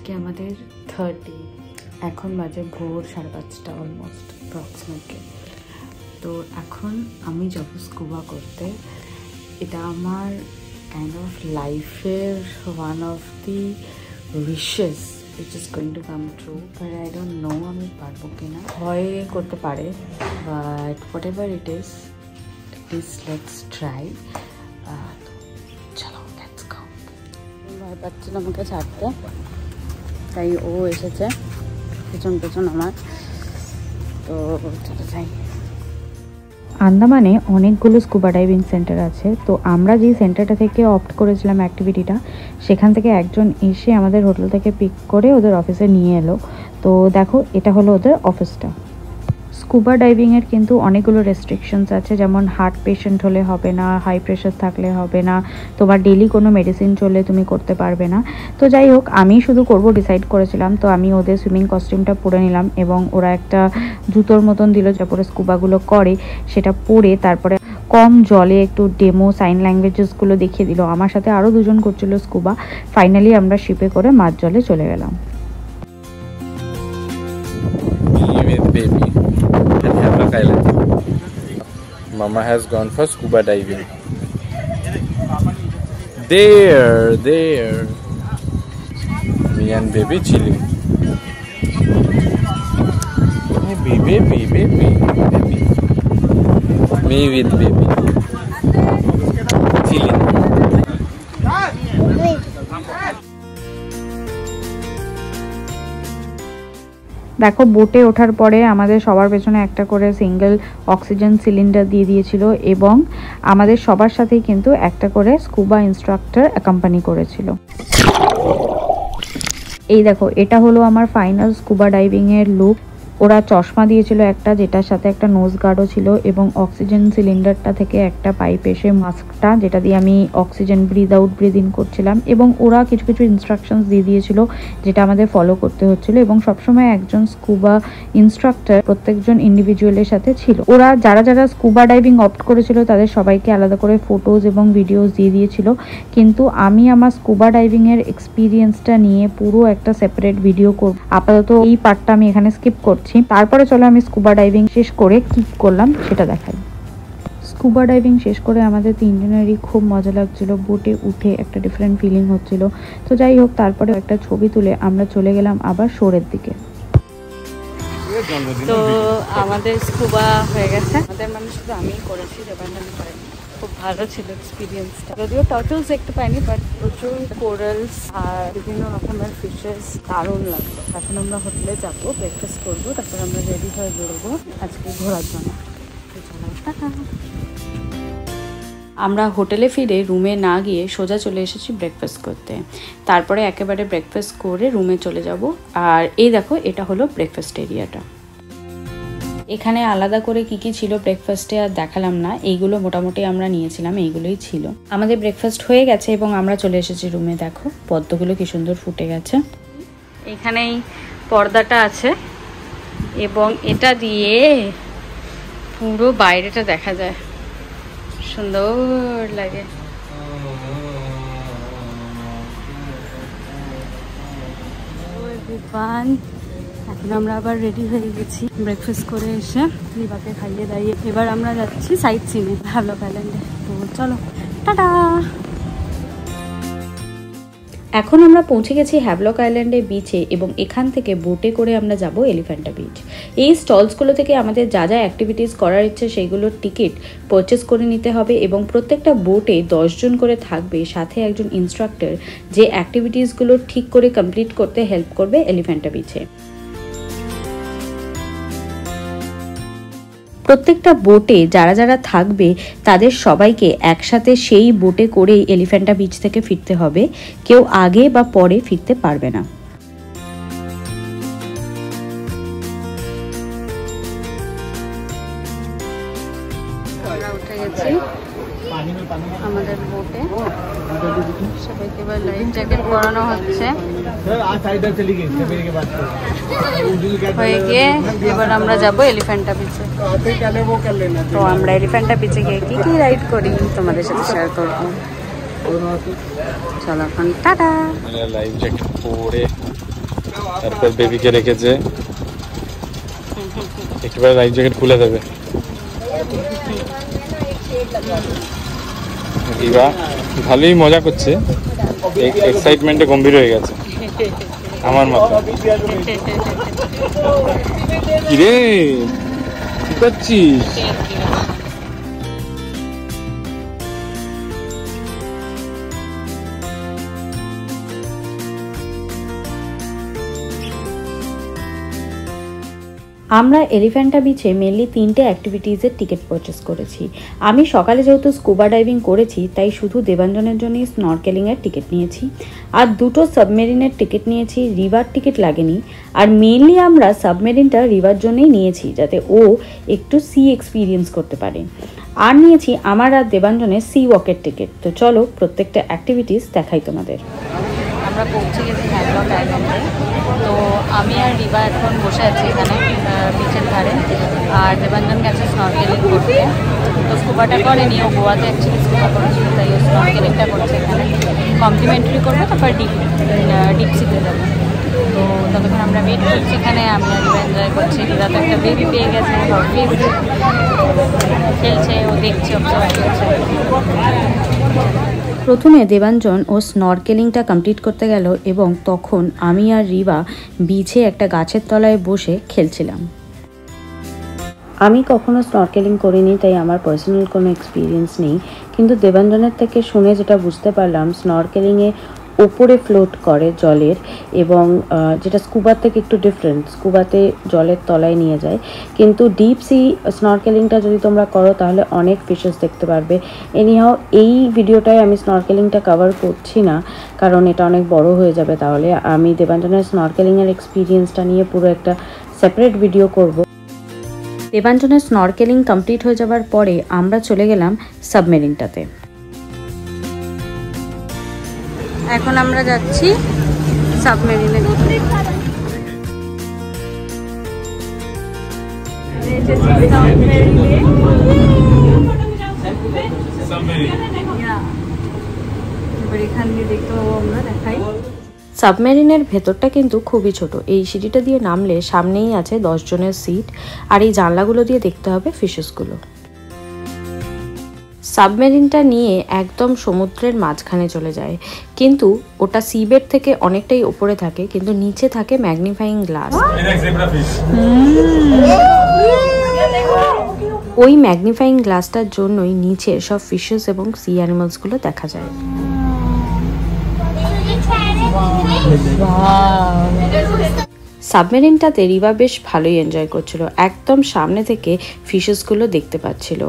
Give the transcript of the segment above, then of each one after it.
আজকে আমাদের 30 এখন বাজে ভোর 5:30 অলমোস্ট অ্যাপ্রক্সিমেটলি। তো এখন আমি যাব স্কুবা করতে। এটা আমার কাইন্ড অফ লাইফের one of the wishes which is going to come true, but I don't know আমি পারবো কিনা। ভয় করতে পারে, but whatever it is, please let's try. চলো let's go. ভয় পাচ্ছিল আমাকে ছাড়তে, তাই ও এসেছে পেছন পেছন আমার। তো চলো যাই। আন্দামানে অনেকগুলো স্কুবা ডাইভিং সেন্টার আছে। তো আমরা যেই সেন্টারটা থেকে অপ্ট করেছিলাম অ্যাক্টিভিটিটা, সেখান থেকে একজন এসে আমাদের হোটেল থেকে পিক করে ওদের অফিসে নিয়ে এলো। তো দেখো, এটা হলো ওদের অফিসটা। স্কুবা ডাইভিংয়ের কিন্তু অনেকগুলো রেস্ট্রিকশনস আছে, যেমন হার্ট পেশেন্ট হলে হবে না, হাই প্রেশার থাকলে হবে না, তোমার ডেলি কোনো মেডিসিন চললে তুমি করতে পারবে না। তো যাই হোক, আমি শুধু করব ডিসাইড করেছিলাম। তো আমি ওদের সুইমিং কস্টিউমটা পরে নিলাম এবং ওরা একটা জুতোর মতন দিল যা পরে স্কুবাগুলো করে, সেটা পরে তারপরে কম জলে একটু ডেমো সাইন ল্যাঙ্গুয়েজেসগুলো দেখিয়ে দিল। আমার সাথে আরও দুজন করছিল স্কুবা। ফাইনালি আমরা শিপে করে মাঝ জলে চলে গেলাম। Havelock Island. Mama has gone for scuba diving. There. Me and baby chilling. Hey, baby. Me with baby chilling. দেখো, বোটে ওঠার পরে আমাদের সবার পেছনে একটা করে সিঙ্গেল অক্সিজেন সিলিন্ডার দিয়ে দিয়েছিল এবং আমাদের সবার সাথেই কিন্তু একটা করে স্কুবা ইনস্ট্রাক্টর অ্যাকম্পানি করেছিল। এই দেখো, এটা হলো আমার ফাইনাল স্কুবা ডাইভিংয়ের লুক। ওরা চশমা দিয়েছিল একটা, যেটার সাথে একটা নোজ গার্ডও ছিল, এবং অক্সিজেন সিলিন্ডারটা থেকে একটা পাইপ এসে মাস্কটা, যেটা দিয়ে আমি oxygen breathe out breathe in করছিলাম। এবং ওরা কিছু কিছু ইনস্ট্রাকশনস দিয়ে দিয়েছিল যেটা আমাদের ফলো করতে হচ্ছিল। এবং সবসময় একজন স্কুবা ইনস্ট্রাক্টর প্রত্যেকজন ইন্ডিভিজুয়ালের সাথে ছিল। ওরা যারা স্কুবা ডাইভিং অপ্ট করেছিল তাদের সবাইকে আলাদা করে ফটোজ এবং ভিডিওস দিয়ে দিয়েছিল। কিন্তু আমি আমার স্কুবা ডাইভিংয়ের এক্সপিরিয়েন্সটা নিয়ে পুরো একটা সেপারেট ভিডিও করব। আপাতত এই পার্টটা আমি এখানে স্কিপ করছি। তারপরে চলো আমি স্কুবা ডাইভিং শেষ করে কি করলাম সেটা দেখাই। স্কুবা ডাইভিং শেষ করে আমাদের তিনজনেরই খুব মজা লাগছিল। বোটে উঠে একটা ডিফারেন্ট ফিলিং হচ্ছিল। তো যাই হোক, তারপরে একটা ছবি তুলে আমরা চলে গেলাম আবার শোরের দিকে। তো আমাদের স্কুবা হয়ে গেছে। আমাদের মানে শুধু আমিই করেছি, রেবান্ডা করেনি। খুব ভালো ছিল এক্সপিরিয়েন্সটা। যদিও টার্টলস দেখতে পাইনি, বাট প্রচুর কোরালস আর বিভিন্ন রকমের ফিশেস, দারুণ লাগলো। এখন আমরা হোটেলে যাবো, ব্রেকফাস্ট করবো, তারপর আমরা রেডি হয়ে বেরোবো আজকে ঘোরার জন্য। আমরা হোটেলে ফিরে রুমে না গিয়ে সোজা চলে এসেছি ব্রেকফাস্ট করতে। তারপরে একেবারে ব্রেকফাস্ট করে রুমে চলে যাব। আর এই দেখো, এটা হলো ব্রেকফাস্ট এরিয়াটা। এখানে আলাদা করে কি কি ছিল ব্রেকফাস্টে আর দেখালাম না, এইগুলো মোটামুটি আমরা নিয়েছিলাম, এইগুলোই ছিল। আমাদের ব্রেকফাস্ট হয়ে গেছে এবং আমরা চলে এসেছি রুমে। দেখো পদ্মগুলো কি সুন্দর ফুটে গেছে। এখানেই পর্দাটা আছে এবং এটা দিয়ে পুরো বাইরেটা দেখা যায়, সুন্দর লাগে। এখন আমরা আবার রেডি হয়ে গেছি ব্রেকফাস্ট করে এসে, রিবাকে খাইয়ে দাইয়ে এবার আমরা যাচ্ছি সাইট সিনে হ্যাভলক আইল্যান্ডে। তো চলো, টাটা। এখন আমরা পৌঁছে গেছি হ্যাভলক আইল্যান্ডের বিচে এবং এখান থেকে বোটে করে আমরা যাব এলিফ্যান্টা বিচ। এই স্টলসগুলো থেকে আমাদের যা যা অ্যাক্টিভিটিস করার ইচ্ছে সেইগুলোর টিকিট পারচেস করে নিতে হবে এবং প্রত্যেকটা বোটে 10 জন করে থাকবে, সাথে একজন ইনস্ট্রাক্টর যে অ্যাক্টিভিটিসগুলো ঠিক করে কমপ্লিট করতে হেল্প করবে এলিফ্যান্টা বিচে। প্রত্যেকটা বোটে যারা থাকবে তাদের সবাইকে একসাথে সেই বোটে করেই এলিফ্যান্টা বিচ থেকে ফিরতে হবে। কেউ আগে বা পরে ফিরতে পারবে না। আমরা উঠে গেছি আমাদের বোটে। সবাইকে এবার লাইফ জ্যাকেট পরানো হচ্ছে। হয়ে গিয়ে এবার আমরা যাবো এলিফ্যান্টা বিচে। তো আমরা এলিফ্যান্টা বিচে গিয়ে কি কি রাইড করি তোমাদের সাথে শেয়ার করবো। চলো এখন টাটা। লাইফ জ্যাকেট পরে তারপর বেবিকে রেখেছে, একেবারে লাইফ জ্যাকেট খুলে দেবে। রিবা ভালোই মজা করছে, এক্সাইটমেন্টে গম্ভীর হয়ে গেছে আমার মতো। কিরে কি করছিস? আমরা এলিফ্যান্টা বিচে মেনলি 3টে অ্যাক্টিভিটিসের টিকিট পারচেস করেছি। আমি সকালে যেহেতু স্কুবা ডাইভিং করেছি তাই শুধু দেবাঞ্জনের জন্যই স্নরকেলিংয়ের টিকিট নিয়েছি, আর 2টো সাবমেরিনের টিকিট নিয়েছি, রিভার টিকিট লাগেনি। আর মেনলি আমরা সাবমেরিনটা রিভার জন্যই নিয়েছি যাতে ও একটু সি এক্সপিরিয়েন্স করতে পারে। আর নিয়েছি আমার আর দেবাঞ্জনের সি ওয়াকের টিকিট। তো চলো প্রত্যেকটা অ্যাক্টিভিটিস দেখাই তোমাদের। আমরা পৌঁছে গেছি হ্যাভলক আইল্যান্ডে। তো আমি আর রিবা এখন বসে আছি এখানে বিচের ধারে, আর দেবাঞ্জন গেছে স্নরকেলিং করতে। তো স্কুবাটা করেনি, ও গোয়াতে অ্যাকচুয়ালি স্কুবা করেছিল, তাই ও স্নরকেলিংটা করছে এখানে। কমপ্লিমেন্টারি করবো, তারপর ডিপ সিতে যাবো। তো ততক্ষণ আমরা ওয়েট করছি এখানে, আমি আর রিবা এনজয় করছি। রিবা তো একটা বেবি পেয়ে গেছে, খেলছে, ও দেখছে, অবজার্ভ করছে। প্রথমে দেবাঞ্জন ও স্নরকেলিংটা কমপ্লিট করতে গেল এবং তখন আমি আর রিবা বিচে একটা গাছের তলায় বসে খেলছিলাম। আমি কখনো স্নরকেলিং করিনি তাই আমার পার্সোনাল কোনো এক্সপিরিয়েন্স নেই, কিন্তু দেবাঞ্জনের থেকে শুনে যেটা বুঝতে পারলাম স্নরকেলিংয়ে ওপরে ফ্লোট করে জলের, এবং যেটা স্কুবার থেকে একটু ডিফারেন্ট। স্কুবাতে জলের তলায় নিয়ে যায়, কিন্তু ডিপ সি স্নরকেলিংটা যদি তোমরা করো তাহলে অনেক ফিশেস দেখতে পারবে। এনিহাও এই ভিডিওটায় আমি স্নরকেলিংটা কভার করছি না, কারণ এটা অনেক বড় হয়ে যাবে। তাহলে আমি দেবাঞ্জনের স্নরকেলিংয়ের এক্সপিরিয়েন্সটা নিয়ে পুরো একটা সেপারেট ভিডিও করব। দেবাঞ্জনের স্নরকেলিং কমপ্লিট হয়ে যাওয়ার পরে আমরা চলে গেলাম সাবমেরিনটাতে। এখন আমরা যাচ্ছি সাবমেরিনে। সাবমেরিনের ভেতরটা কিন্তু খুবই ছোট। এই সিঁড়িটা দিয়ে নামলে সামনেই আছে 10 জনের সিট, আর এই জানলাগুলো দিয়ে দেখতে হবে ফিশেসগুলো। সাবমেরিনটা নিয়ে একদম সমুদ্রের মাঝখানে চলে যায়, কিন্তু ওটা সিবেড থেকে অনেকটাই উপরে থাকে, কিন্তু নিচে থাকে ম্যাগনিফাইং গ্লাস। ওই ম্যাগনিফাইং গ্লাসটার জন্যই নিচে সব ফিশেস এবং সি অ্যানিমালসগুলো দেখা যায়। সাবমেরিনটাতে রিবা বেশ ভালোই এনজয় করছিল, একদম সামনে থেকে ফিশেসগুলো দেখতে পাচ্ছিল,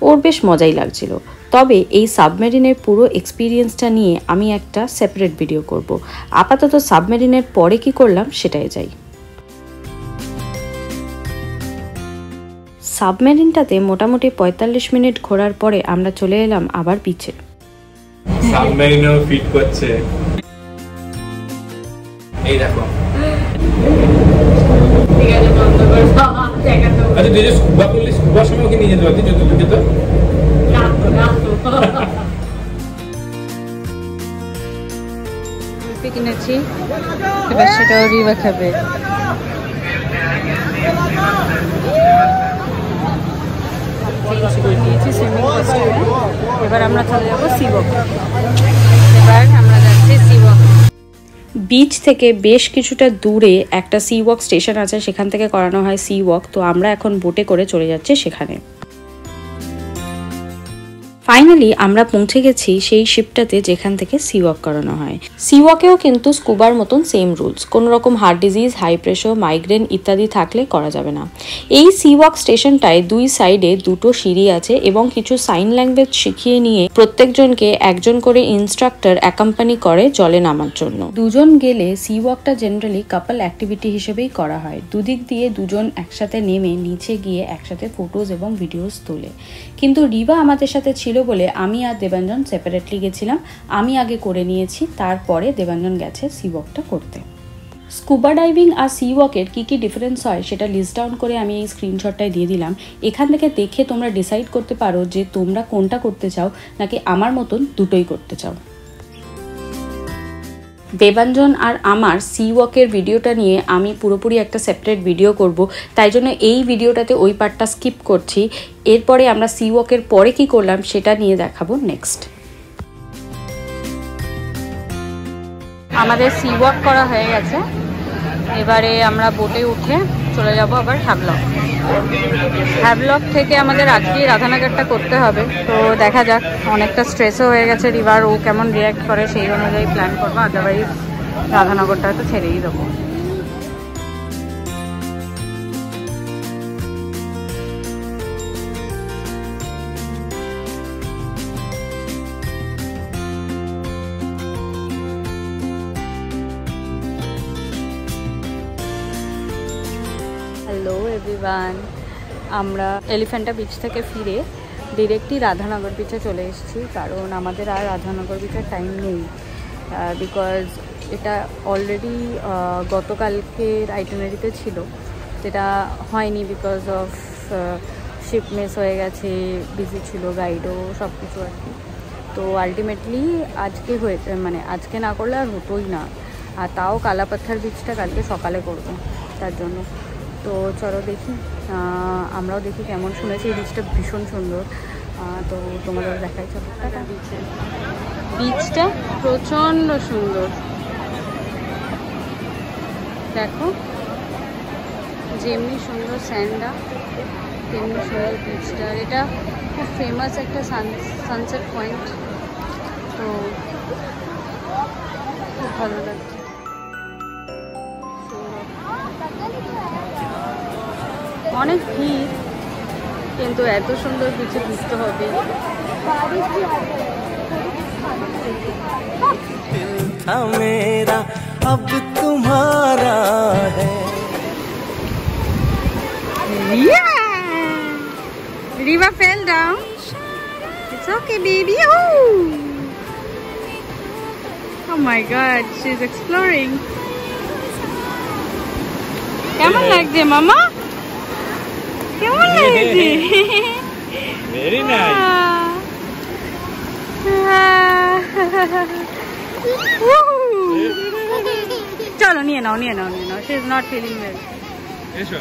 ওর বেশ মজাই লাগছিল। তবে এই সাবমেরিনের পুরো এক্সপিরিয়েন্সটা নিয়ে আমি একটা সেপারেট ভিডিও করব। আপাতত সাবমেরিনের পরে কি করলাম সেটাই যাই। সাবমেরিনটাতে মোটামুটি 45 মিনিট ঘোরার পরে আমরা চলে এলাম আবার বিচে। সাবমেরিনও ফিট করছে, এই দেখো। আচ্ছা তুই যে স্কুবা করলি, স্কুবার সময় ওকে নিয়ে যেতে পারতি, যদি তুই যেত। কিনেছি, এবার সেটাও রিবা খাবে। এবার আমরা চলে যাবো সিওয়াক। এবার আমরা যাচ্ছি সিওয়াক। বিচ থেকে বেশ কিছুটা দূরে একটা সি ওয়াক স্টেশন আছে, সেখান থেকে করানো হয় সি ওয়াক। তো আমরা এখন বোটে করে চলে যাচ্ছি সেখানে। ফাইনালি আমরা পৌঁছে গেছি সেই শিপটাতে যেখান থেকে সি ওয়াক করানো হয়। সি ওয়াকেও কিন্তু স্কুবার মতন সেম রুলস, কোনো রকম heart disease, high pressure, migraine ইত্যাদি থাকলে করা যাবে না। এই সি ওয়াক স্টেশনটায় 2 সাইডে 2টো সিঁড়ি আছে এবং কিছু সাইন ল্যাঙ্গুয়েজ শিখিয়ে নিয়ে প্রত্যেকজনকে একজন করে ইনস্ট্রাক্টর অ্যাকম্পানি করে জলে নামার জন্য। দুজন গেলে সি ওয়াকটা জেনারেলি কাপল অ্যাক্টিভিটি হিসেবেই করা হয়। দুদিক দিয়ে দুজন একসাথে নেমে নিচে গিয়ে একসাথে ফটোজ এবং ভিডিওস তোলে। কিন্তু রিবা আমাদের সাথে ছিল বলে আমি আর দেবাঞ্জন সেপারেটলি গেছিলাম। আমি আগে করে নিয়েছি, তারপরে দেবাঞ্জন গেছে সি ওয়াকটা করতে। স্কুবা ডাইভিং আর সি ওয়াকের কী কী ডিফারেন্স হয় সেটা লিস্ট ডাউন করে আমি এই স্ক্রিনশটটাই দিয়ে দিলাম। এখান থেকে দেখে তোমরা ডিসাইড করতে পারো যে তোমরা কোনটা করতে চাও, নাকি আমার মতন দুটোই করতে চাও। দেবাঞ্জন আর আমার সি ওয়াকের ভিডিওটা নিয়ে আমি পুরোপুরি একটা সেপারেট ভিডিও করব, তাই জন্য এই ভিডিওটাতে ওই পার্টটা স্কিপ করছি। এরপরে আমরা সি ওয়াকের পরে কি করলাম সেটা নিয়ে দেখাবো নেক্সট। আমাদের সি ওয়াক করা হয়ে গেছে, এবারে আমরা বোটে উঠে চলে যাব আবার হ্যাভলক। হ্যাভলক থেকে আমাদের আজকে রাধানগরটা করতে হবে, তো দেখা যাক। অনেকটা স্ট্রেসও হয়ে গেছে রিভার, ও কেমন রিয়াক্ট করে সেই অনুযায়ী প্ল্যান করবো, আদারওয়াইজ রাধানগরটা তো ছেড়েই দেবো। হ্যালো এভরিওয়ান, আমরা এলিফ্যান্টা বিচ থেকে ফিরে ডিরেক্টলি রাধানগর বিচে চলে এসেছি, কারণ আমাদের আর রাধানগর বিচের টাইম নেই, বিকজ এটা অলরেডি গতকালকের আইটিনারিতে ছিল, যেটা হয়নি বিকজ অফ শিপ মিস হয়ে গেছে, বিজি ছিল গাইডও সব কিছু আর কি। তো আলটিমেটলি আজকে হয়েছে, মানে আজকে না করলে আর হতোই না, আর তাও কালাপাথর বিচটা কালকে সকালে করবো তার জন্য। তো চলো দেখি, আমরাও দেখি কেমন। শুনেছি এই বিচটা ভীষণ সুন্দর, তো তোমাদের দেখাই। চলো টাটা। বিচটা প্রচণ্ড সুন্দর, দেখো যেমনি সুন্দর স্যান্ডটা তেমনি সুন্দর বিচটা। এটা খুব ফেমাস একটা সানসেট পয়েন্ট, তো খুব ভালো লাগছে। অনেক ভিড়, কিন্তু এত সুন্দর বিচে ভিজতে হবে। मेरा अब तुम्हारा है। Riva fell down. It's okay, baby. Oh my God, she's exploring. কেমন লাগছে মামা? কেমন লাগছে? Very nice. চলো নিয়ে নাও। She is not feeling well. এসো।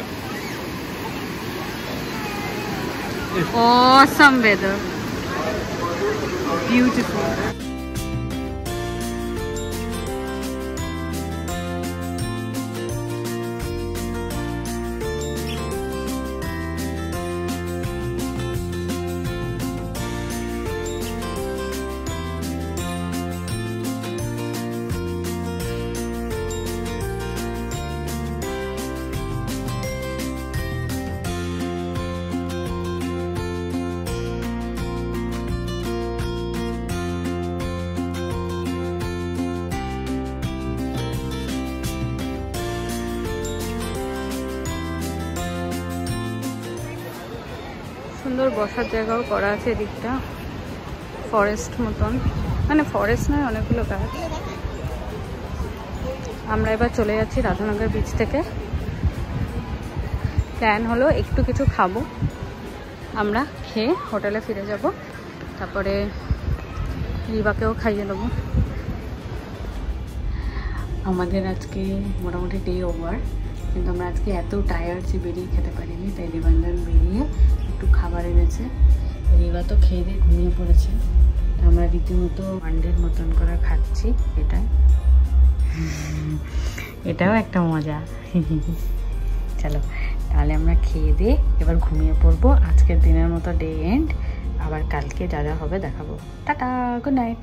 Awesome weather. Beautiful. সুন্দর বসার জায়গাও করা আছে এদিকটা, ফরেস্ট মতন, মানে ফরেস্ট নয়, অনেকগুলো গাছ। আমরা এবার চলে যাচ্ছি রাধানগর বিচ থেকে। প্ল্যান হলো একটু কিছু খাবো, আমরা খেয়ে হোটেলে ফিরে যাব, তারপরে রিবাকেও খাইয়ে দেবো। আমাদের আজকে মোটামুটি ডে ওভার, কিন্তু আমরা আজকে এত টায়ার্ড যে বেরিয়ে খেতে পারিনি, তাই দেবাঞ্জন বেরিয়ে একটু খাবার এনেছে। রিবা তো খেয়ে দিয়ে ঘুমিয়ে পড়েছে, আমরা রীতিমতো মান্ডের মতন করে খাচ্ছি। এটাও একটা মজা। চলো তাহলে আমরা খেয়ে দিয়ে এবার ঘুমিয়ে পড়বো। আজকের দিনের মতো ডে এন্ড, আবার কালকে যা যা হবে দেখাবো। Tata, good night.